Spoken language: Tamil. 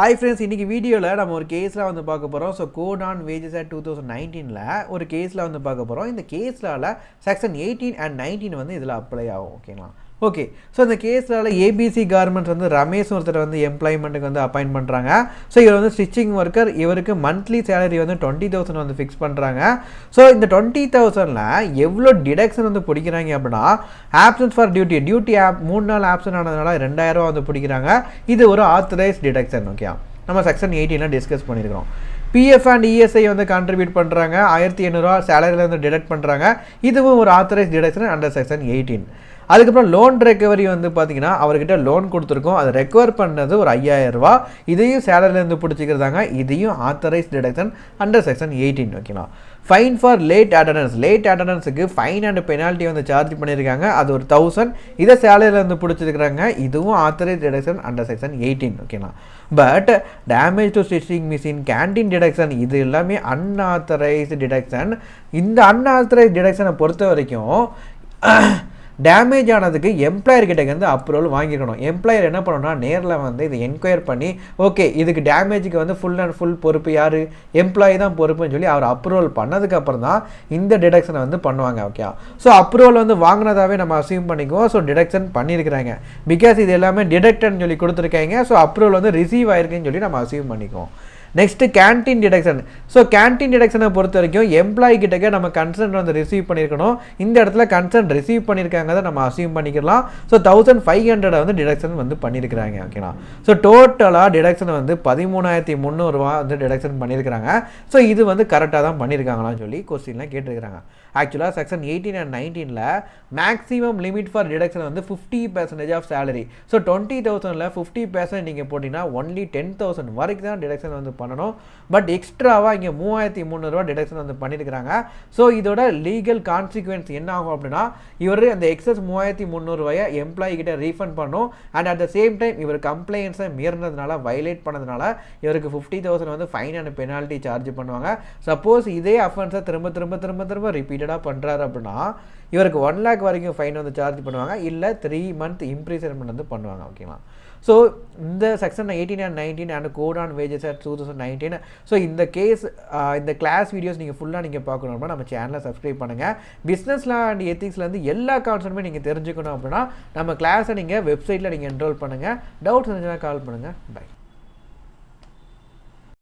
ஹாய் ஃப்ரெண்ட்ஸ், இன்றைக்கி வீடியோவில் நம்ம ஒரு கேஸில் வந்து பார்க்க போகிறோம். So code on wages act 2019 ஒரு கேஸில் வந்து பார்க்க போகிறோம். இந்த கேஸில் செக்ஷன் 18 and 19 வந்து இதில் அப்ளை ஆகும். ஓகேங்களா? ஓகே, ஸோ இந்த கேஸில் ஏபிசி கார்மெண்ட்ஸ் வந்து ரமேஷ் ஒருத்தர் வந்து எம்ப்ளாய்மெண்ட்டுக்கு வந்து அப்பாயின்ட் பண்ணுறாங்க. ஸோ இவர் வந்து ஸ்டிச்சிங் ஒர்க்கர். இவருக்கு மந்த்லி சேலரி வந்து 20,000 வந்து ஃபிக்ஸ் பண்ணுறாங்க. ஸோ இந்த 20,000ல் எவ்வளோ டிடக்ஷன் வந்து பிடிக்கிறாங்க அப்படின்னா, ஆப்சன்ஸ் ஃபார் டியூட்டி ஆப் 3 நாள் ஆப்சன்ட் ஆனதுனால 2,000 வந்து பிடிக்கிறாங்க. இது ஒரு ஆத்தரைஸ் டிடக்ஷன். ஓகே, நம்ம செக்ஷன் 18 டிஸ்கஸ் பண்ணியிருக்கிறோம். பிஎஃப் அண்ட் இஎஸ்ஐ வந்து கான்ட்ரிபியூட் பண்ணுறாங்க. 1,800 சேலரியில் வந்து டிடக்ட் பண்ணுறாங்க. இதுவும் ஒரு ஆத்தரைஸ் டிடக்ஷன் அண்டர் செக்ஷன் 18. அதுக்கப்புறம் லோன் ரெக்கவரி வந்து பார்த்தீங்கன்னா, அவர்கிட்ட லோன் கொடுத்துருக்கோம், அதை ரெக்கவர் பண்ணது ஒரு 5,000 ரூபா. இதையும் சேலரிலேருந்து பிடிச்சிக்கிறதாங்க. இதையும் ஆத்தரைஸ் டிடக்ஷன் அண்டர் செக்ஷன் 18. ஓகேங்களா? ஃபைன் ஃபார் லேட் அட்டண்டன்ஸுக்கு ஃபைன் அண்ட் பெனால்ட்டி வந்து சார்ஜ் பண்ணியிருக்காங்க. அது ஒரு 1,000. இதை சேலரிலேருந்து பிடிச்சிருக்கிறாங்க. இதுவும் ஆத்தரைஸ் டிடக்ஷன் அண்டர் செக்ஷன் 18. ஓகேங்களா? But damage to stitching machine, canteen deduction, இது எல்லாமே அன்ஆத்தரைஸ்டு டிடக்ஷன். இந்த அன்ஆத்தரைஸ் டிடக்ஷனை பொறுத்த வரைக்கும் டேமேஜ் ஆனதுக்கு எம்ப்ளாயர்கிட்ட வந்து அப்ரூவல் வாங்கிக்கணும். எம்ப்ளாயர் என்ன பண்ணணும்னா, நேரில் வந்து இதை என்கொயர் பண்ணி, ஓகே இதுக்கு டேமேஜுக்கு வந்து ஃபுல் அண்ட் ஃபுல் பொறுப்பு யார், எம்ப்ளாயி தான் பொறுப்புன்னு சொல்லி அவர் அப்ரூவல் பண்ணதுக்கப்புறம் தான் இந்த டிடக்ஷனை வந்து பண்ணுவாங்க. ஓகே, ஸோ அப்ரூவல் வந்து வாங்கினதாகவே நம்ம அசியூம் பண்ணிக்குவோம். ஸோ டிடக்ஷன் பண்ணியிருக்கிறாங்க. பிகாஸ் இது எல்லாமே டிடக்டட்னு சொல்லி கொடுத்துருக்காங்க. ஸோ அப்ரூவல் வந்து ரிசீவ் ஆயிருக்குன்னு சொல்லி நம்ம அசியூம் பண்ணிக்குவோம். Next canteen deduction. So canteen டிடக்ஷனை பொறுத்த வரைக்கும் எம்ப்ளாயி கிட்டக்க நம்ம கன்சென்ட் வந்து ரிசீவ் பண்ணியிருக்கணும். இந்த இடத்துல கன்சென்ட் ரிசீவ் பண்ணியிருக்காங்க தான் நம்ம அசியூம் பண்ணிக்கலாம். ஸோ 1,500 வந்து டிடக்ஷன் வந்து பண்ணியிருக்கிறாங்க. ஓகேங்களா? ஸோ டோட்டலாக டிடக்ஷன் வந்து 13,300 ரூபா வந்து டிடக்ஷன் பண்ணியிருக்கிறாங்க. ஸோ இது வந்து கரெக்டாக தான் பண்ணியிருக்காங்களான்னு சொல்லி கொஸ்டின்லாம் கேட்டிருக்கிறாங்க. ஆக்சுவலாக section 18 and 19 maximum limit for deduction வந்து 50% ஆஃப் சேலரி. ஸோ 20,000ல் 50% நீங்கள் போட்டிங்கன்னா ஒன்லி 10,000 வரைக்கும் தான் டிடக்ஷன் வந்து பண்ணணும். பட் எக்ஸ்ட்ராவாக இங்கே 3,300 ரூபா டிடக்ஷன் வந்து பண்ணியிருக்கிறாங்க. ஸோ இதோட லீகல் கான்சிக்வன்ஸ் என்ன ஆகும் அப்படின்னா, இவர் அந்த எக்ஸஸ் 3,300 ரூபாயை எம்ப்ளாயி கிட்ட ரீஃபண்ட் பண்ணும். And at the same time இவர் கம்ப்ளைண்ட்ஸை மீறினதுனால, வயலேட் பண்ணதுனால இவருக்கு 50,000 வந்து ஃபைன் அண்ட் பெனால்ட்டி சார்ஜ் பண்ணுவாங்க. சப்போஸ் இதே அஃபென்ஸை திரும்ப ரிப்பீட்டடாக பண்ணுறாரு அப்படின்னா இவருக்கு 1 lakh வரைக்கும் ஃபைன் வந்து சார்ஜ் பண்ணுவாங்க. இல்லை 3 month இம்ப்ரிசன்மெண்ட் வந்து பண்ணுவாங்க. ஓகேங்களா? ஸோ இந்த section 18 and 19 and code on wages act 2019. So இந்த கேஸ் இந்த கிளாஸ் வீடியோஸ் நீங்கள் ஃபுல்லாக நீங்கள் பார்க்கணும்னா நம்ம சேனலை சப்ஸ்கிரைப் பண்ணுங்கள். பிஸ்னஸ் லா அண்ட் எத்திக்ஸ்லேருந்து எல்லா கான்செப்ட்டுமே நீங்கள் தெரிஞ்சுக்கணும் அப்படின்னா நம்ம கிளாஸை நீங்கள் வெப்சைட்டில் நீங்கள் என்ரோல் பண்ணுங்கள். டவுட்ஸ் இருந்துச்சுன்னா கால் பண்ணுங்கள். பை.